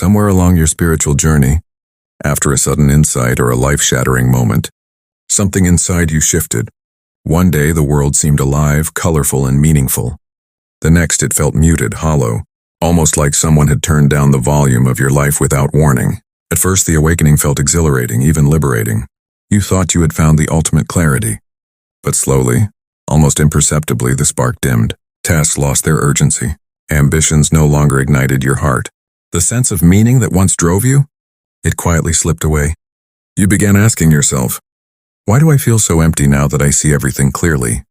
Somewhere along your spiritual journey, after a sudden insight or a life-shattering moment, something inside you shifted. One day the world seemed alive, colorful, and meaningful. The next it felt muted, hollow, almost like someone had turned down the volume of your life without warning. At first the awakening felt exhilarating, even liberating. You thought you had found the ultimate clarity. But slowly, almost imperceptibly, the spark dimmed. Tasks lost their urgency. Ambitions no longer ignited your heart. The sense of meaning that once drove you, it quietly slipped away. You began asking yourself, why do I feel so empty now that I see everything clearly?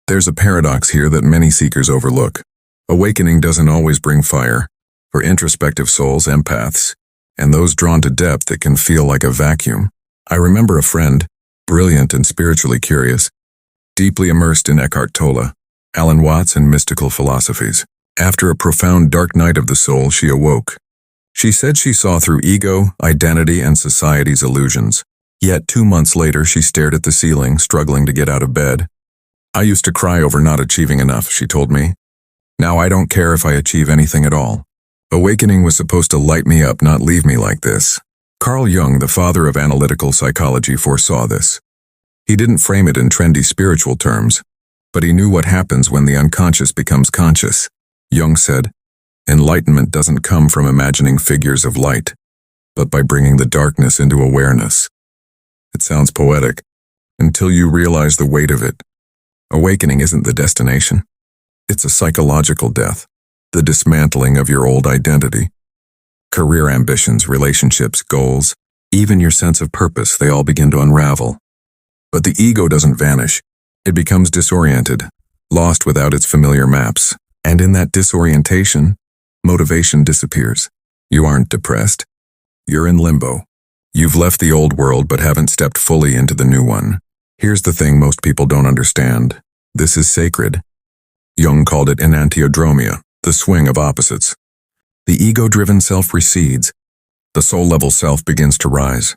There's a paradox here that many seekers overlook. Awakening doesn't always bring fire. For introspective souls, empaths, and those drawn to depth, it can feel like a vacuum. I remember a friend, brilliant and spiritually curious, deeply immersed in Eckhart Tolle, Alan Watts, and mystical philosophies. After a profound dark night of the soul, she awoke. She said she saw through ego, identity, and society's illusions. Yet 2 months later, she stared at the ceiling, struggling to get out of bed. I used to cry over not achieving enough, she told me. Now I don't care if I achieve anything at all. Awakening was supposed to light me up, not leave me like this. Carl Jung, the father of analytical psychology, foresaw this. He didn't frame it in trendy spiritual terms, but he knew what happens when the unconscious becomes conscious. Jung said, "Enlightenment doesn't come from imagining figures of light, but by bringing the darkness into awareness." It sounds poetic, until you realize the weight of it. Awakening isn't the destination. It's a psychological death, the dismantling of your old identity. Career ambitions, relationships, goals, even your sense of purpose, they all begin to unravel. But the ego doesn't vanish. It becomes disoriented, lost without its familiar maps. And in that disorientation, motivation disappears. You aren't depressed. You're in limbo. You've left the old world but haven't stepped fully into the new one. Here's the thing most people don't understand. This is sacred. Jung called it enantiodromia, the swing of opposites. The ego-driven self recedes. The soul-level self begins to rise.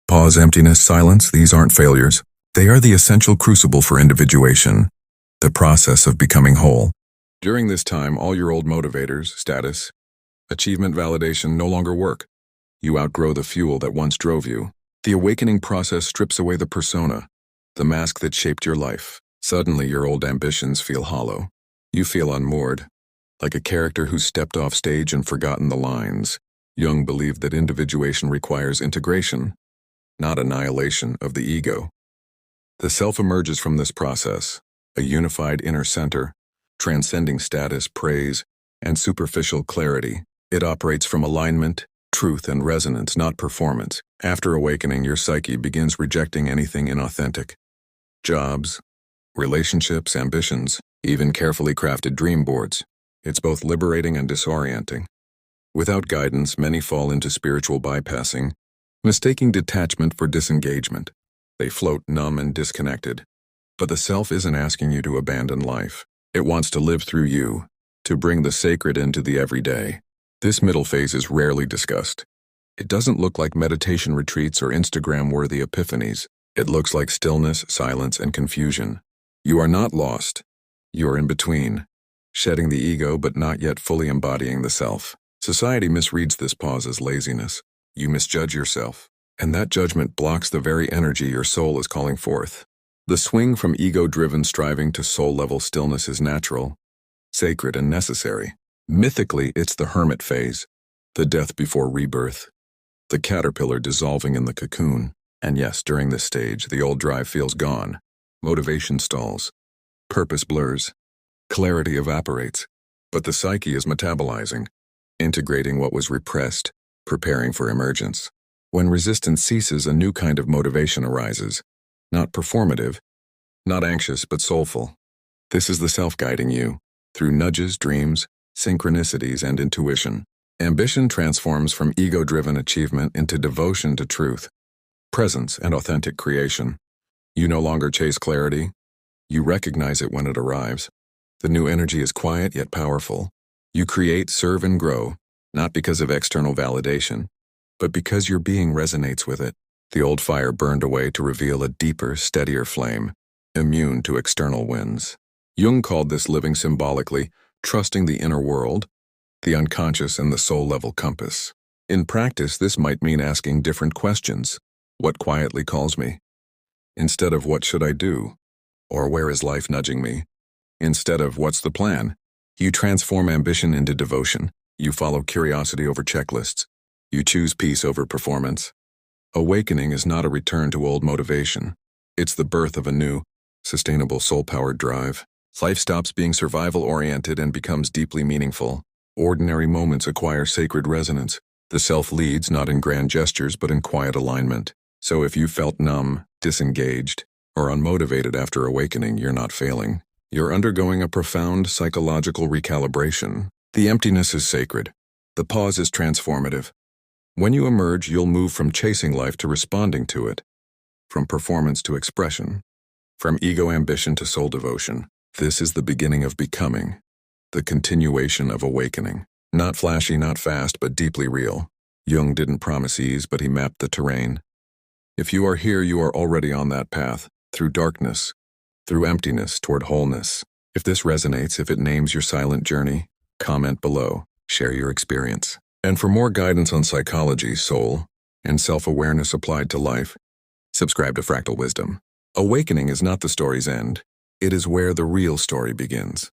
Pause, emptiness, silence, these aren't failures. They are the essential crucible for individuation, the process of becoming whole. During this time, all your old motivators, status, achievement, validation no longer work. You outgrow the fuel that once drove you. The awakening process strips away the persona, the mask that shaped your life. Suddenly, your old ambitions feel hollow. You feel unmoored, like a character who's stepped off stage and forgotten the lines. Jung believed that individuation requires integration, not annihilation of the ego. The self emerges from this process, a unified inner center, transcending status, praise, and superficial clarity. It operates from alignment, truth, and resonance, not performance. After awakening, your psyche begins rejecting anything inauthentic. Jobs, relationships, ambitions, even carefully crafted dream boards. It's both liberating and disorienting. Without guidance, many fall into spiritual bypassing, mistaking detachment for disengagement. They float numb and disconnected. But the self isn't asking you to abandon life. It wants to live through you, to bring the sacred into the everyday. This middle phase is rarely discussed. It doesn't look like meditation retreats or Instagram-worthy epiphanies. It looks like stillness, silence, and confusion. You are not lost. You are in between, shedding the ego but not yet fully embodying the self. Society misreads this pause as laziness. You misjudge yourself, and that judgment blocks the very energy your soul is calling forth. The swing from ego-driven striving to soul-level stillness is natural, sacred, and necessary. Mythically, it's the hermit phase, the death before rebirth, the caterpillar dissolving in the cocoon. And yes, during this stage, the old drive feels gone. Motivation stalls. Purpose blurs. Clarity evaporates. But the psyche is metabolizing, integrating what was repressed, preparing for emergence. When resistance ceases, a new kind of motivation arises. Not performative, not anxious, but soulful. This is the self guiding you, through nudges, dreams, synchronicities, and intuition. Ambition transforms from ego-driven achievement into devotion to truth, presence, and authentic creation. You no longer chase clarity. You recognize it when it arrives. The new energy is quiet yet powerful. You create, serve, and grow, not because of external validation, but because your being resonates with it. The old fire burned away to reveal a deeper, steadier flame, immune to external winds. Jung called this living symbolically, trusting the inner world, the unconscious, and the soul-level compass. In practice, this might mean asking different questions. What quietly calls me? Instead of what should I do? Or where is life nudging me? Instead of what's the plan? You transform ambition into devotion. You follow curiosity over checklists. You choose peace over performance. Awakening is not a return to old motivation. It's the birth of a new, sustainable soul-powered drive. Life stops being survival-oriented and becomes deeply meaningful. Ordinary moments acquire sacred resonance. The self leads not in grand gestures but in quiet alignment. So if you felt numb, disengaged, or unmotivated after awakening, you're not failing. You're undergoing a profound psychological recalibration. The emptiness is sacred. The pause is transformative. When you emerge, you'll move from chasing life to responding to it, from performance to expression, from ego ambition to soul devotion. This is the beginning of becoming, the continuation of awakening. Not flashy, not fast, but deeply real. Jung didn't promise ease, but he mapped the terrain. If you are here, you are already on that path, through darkness, through emptiness, toward wholeness. If this resonates, if it names your silent journey, comment below, share your experience. And for more guidance on psychology, soul, and self-awareness applied to life, subscribe to Fractal Wisdom. Awakening is not the story's end. It is where the real story begins.